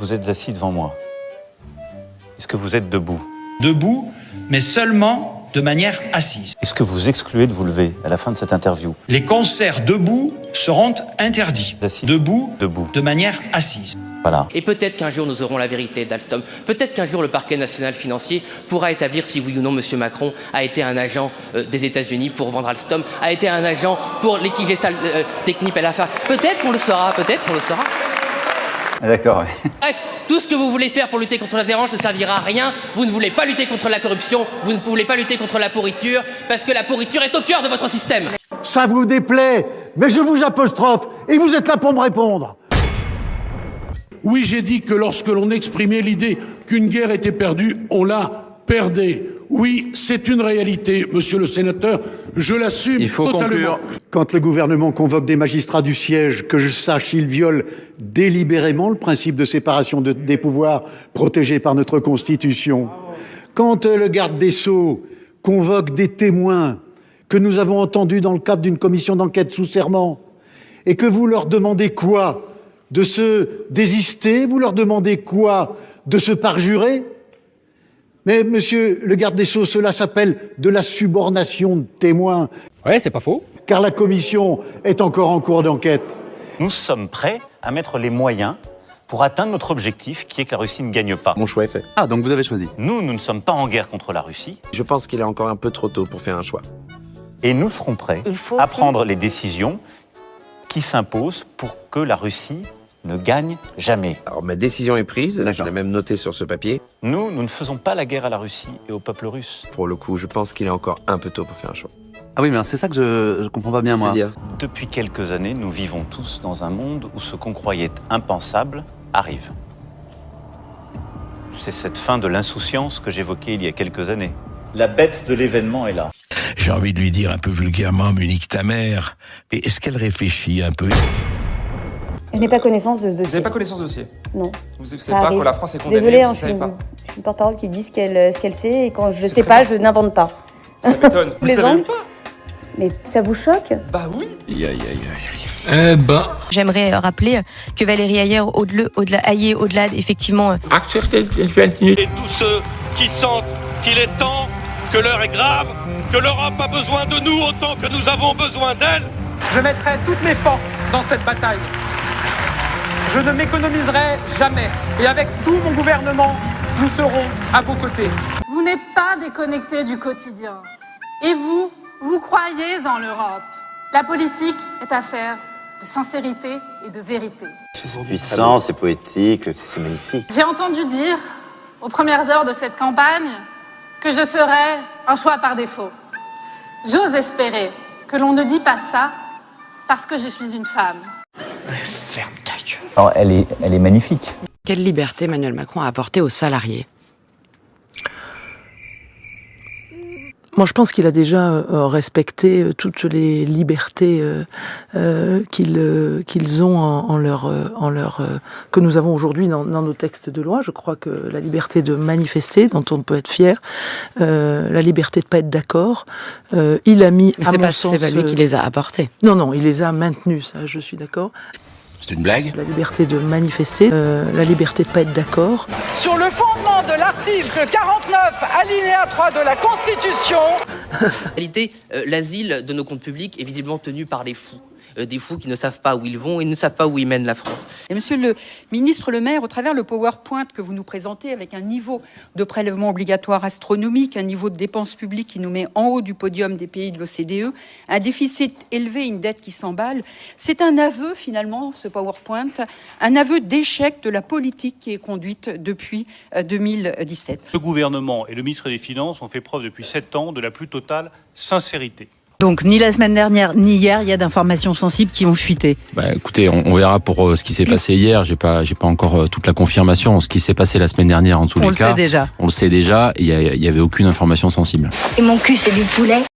Vous êtes assis devant moi. Est-ce que vous êtes debout? Debout, mais seulement de manière assise. Est-ce que vous excluez de vous lever à la fin de cette interview? Les concerts debout seront interdits. Assis. Debout, Debout. de manière assise. Voilà. Et peut-être qu'un jour nous aurons la vérité d'Alstom. Peut-être qu'un jour le parquet national financier pourra établir si oui ou non M. Macron a été un agent des États-Unis pour vendre Alstom, a été un agent pour liquider Technip et l'affaire. Peut-être qu'on le saura, peut-être qu'on le saura. D'accord, oui. Bref, tout ce que vous voulez faire pour lutter contre la dérange ne servira à rien. Vous ne voulez pas lutter contre la corruption, vous ne voulez pas lutter contre la pourriture, parce que la pourriture est au cœur de votre système. Ça vous déplaît, mais je vous apostrophe et vous êtes là pour me répondre. Oui, j'ai dit que lorsque l'on exprimait l'idée qu'une guerre était perdue, on la perdait. Oui, c'est une réalité, monsieur le sénateur, je l'assume totalement. Il faut conclure. Quand le gouvernement convoque des magistrats du siège, que je sache, ils violent délibérément le principe de séparation des pouvoirs protégé par notre Constitution. Quand le garde des Sceaux convoque des témoins que nous avons entendus dans le cadre d'une commission d'enquête sous serment, et que vous leur demandez quoi? De se désister? Vous leur demandez quoi? De se parjurer? Mais monsieur le garde des Sceaux, cela s'appelle de la subornation de témoins. Ouais, c'est pas faux. Car la commission est encore en cours d'enquête. Nous sommes prêts à mettre les moyens pour atteindre notre objectif, qui est que la Russie ne gagne pas. Mon choix est fait. Ah, donc vous avez choisi. Nous ne sommes pas en guerre contre la Russie. Je pense qu'il est encore un peu trop tôt pour faire un choix. Et nous serons prêts à prendre les décisions qui s'imposent pour que la Russie ne gagne jamais. Alors ma décision est prise, je l'ai même noté sur ce papier. Nous ne faisons pas la guerre à la Russie et au peuple russe. Pour le coup, je pense qu'il est encore un peu tôt pour faire un choix. Ah oui, mais c'est ça que je comprends pas bien, moi. C'est-à-dire ? Depuis quelques années, nous vivons tous dans un monde où ce qu'on croyait impensable arrive. C'est cette fin de l'insouciance que j'évoquais il y a quelques années. La bête de l'événement est là. J'ai envie de lui dire un peu vulgairement, Munich ta mère. Mais est-ce qu'elle réfléchit un peu? Je n'ai pas connaissance de ce dossier. Vous n'avez pas connaissance de dossier? Non. Vous ne savez pas que la France est condamnée? Désolée, vous je suis savez pas une porte-parole qui dit ce qu'elle sait, et quand je ne sais pas, je n'invente pas. Ça m'étonne. Vous ne savez même pas? Mais ça vous choque? Bah oui. J'aimerais rappeler que Valérie Hayé, au-delà effectivement... Et tous ceux qui sentent qu'il est temps, que l'heure est grave, que l'Europe a besoin de nous autant que nous avons besoin d'elle. Je mettrai toutes mes forces dans cette bataille. Je ne m'économiserai jamais. Et avec tout mon gouvernement, nous serons à vos côtés. Vous n'êtes pas déconnectés du quotidien. Et vous croyez en l'Europe. La politique est affaire de sincérité et de vérité. C'est puissant, c'est poétique, c'est magnifique. J'ai entendu dire, aux premières heures de cette campagne, que je serais un choix par défaut. J'ose espérer que l'on ne dit pas ça parce que je suis une femme. Ferme ta gueule. Alors, elle est magnifique. Quelle liberté Emmanuel Macron a apporté aux salariés? Moi, je pense qu'il a déjà respecté toutes les libertés qu'ils ont que nous avons aujourd'hui dans nos textes de loi. Je crois que la liberté de manifester, dont on peut être fier, la liberté de pas être d'accord, il a mis. Mais c'est pas lui qui les a apportés. Non, il les a maintenus. Ça, je suis d'accord. C'est une blague? La liberté de manifester, la liberté de pas être d'accord. Sur le fondement de l'article 49, alinéa 3 de la Constitution... En réalité, l'asile de nos comptes publics est visiblement tenu par les fous. Des fous qui ne savent pas où ils vont et ne savent pas où ils mènent la France. Et monsieur le ministre Le Maire, au travers le PowerPoint que vous nous présentez avec un niveau de prélèvement obligatoire astronomique, un niveau de dépenses publiques qui nous met en haut du podium des pays de l'OCDE, un déficit élevé, une dette qui s'emballe, c'est un aveu finalement, ce PowerPoint, un aveu d'échec de la politique qui est conduite depuis 2017. Le gouvernement et le ministre des Finances ont fait preuve depuis 7 ans de la plus totale sincérité. Donc ni la semaine dernière ni hier, il y a d'informations sensibles qui ont fuité. Écoutez, on verra pour ce qui s'est passé hier. J'ai pas encore toute la confirmation. Ce qui s'est passé la semaine dernière, en tous les cas. On le sait déjà. On le sait déjà. Il y avait aucune information sensible. Et mon cul, c'est du poulet.